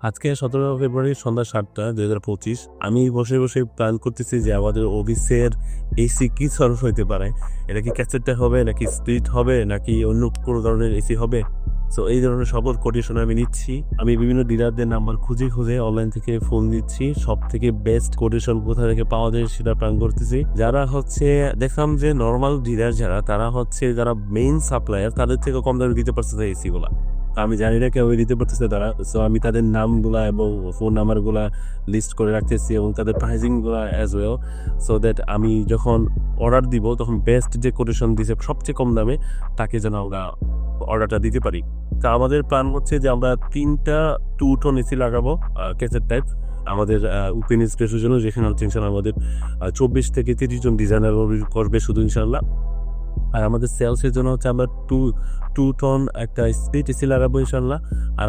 আজকে 17 ফেব্রুয়ারি সন্ধ্যা 7টা 2025। আমি বসে বসে প্ল্যান করতেছি যে আমাদের অফিসের এসি কি ধরনের হইতে পারে। এটা কি ক্যাসেটটা হবে নাকি স্প্লিট হবে নাকি অন্য কোনো ধরনের এসি হবে। সো এই ধরনের সকল কোটেশন আমি নিচ্ছি। আমি বিভিন্ন ডিলারদের নাম্বার খুঁজে খুঁজে অনলাইন থেকে ফোন দিচ্ছি, সব থেকে বেস্ট কোটেশন কোথা থেকে পাওয়া যায় সেটা প্ল্যান করতেছি। যারা হচ্ছে দেখলাম যে নর্মাল ডিলার যারা মেইন সাপ্লায়ার তাদের থেকে কম দামে দিতে পারছে এসি গুলা। আমি জানি না কেউ দিতে পারতেছে তারা। সো আমি তাদের নামগুলা এবং ফোন নাম্বারগুলা লিস্ট করে রাখতেছি এবং তাদের প্রাইসিংগুলা অ্যাজ ওয়েল, সো দ্যাট আমি যখন অর্ডার দিব তখন বেস্ট যে কোটেশন দিছে সবচেয়ে কম দামে তাকে যেন আমরা অর্ডারটা দিতে পারি। তা আমাদের প্ল্যান হচ্ছে যে আমরা 3টা 2 টোন এসি লাগাবো, ক্যাসেট টাইপ আমাদের ওপেন স্পেসের জন্য, যেখানে হচ্ছে ইনশাল্লাহ আমাদের 24 থেকে 30 জন ডিজাইনার করবে শুধু ইনশাল্লাহ। আর আমাদের সেলসের জন্য হচ্ছে আমরা টু টন একটা স্প্লিট এসি লাগাবো ইনশাল্লাহ। আর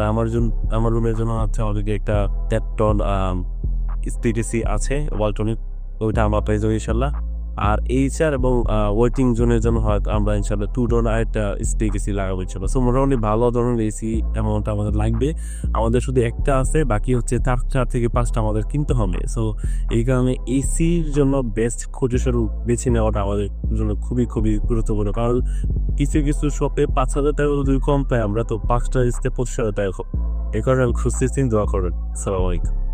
আমার রুমের জন্য হচ্ছে অলরেডি একটা 1.5 টন স্প্লিট এসি আছে ওয়ালটনের, ওইটা আমরা পেয়ে যাবো ইনশাল্লাহ। আর এইচআর এবং ওয়েটিং জোনের জন্য হয়তো আমরা ইনশাল্লাহ 2 টন আর একটা স্প্লিট এসি লাগাবো ইনশাল্লাহ। সো মোটামুটি ভালো ধরনের এসি অ্যামাউন্ট আমাদের লাগবে। আমাদের শুধু একটা আছে, বাকি হচ্ছে 4 থেকে 5টা আমাদের কিনতে হবে। সো এই কারণে এসির জন্য বেস্ট কোটেশন বেছে নেওয়াটা আমাদের জন্য খুবই খুবই গুরুত্বপূর্ণ। কারণ কিছু কিছু শপে 5,000 টাকা যদি কম পাই আমরা, তো 5টা এসিতে 25,000 টাকা। এই কারণে আমি খুঁজতেছি, দোয়া করেন। আসসালামু আলাইকুম।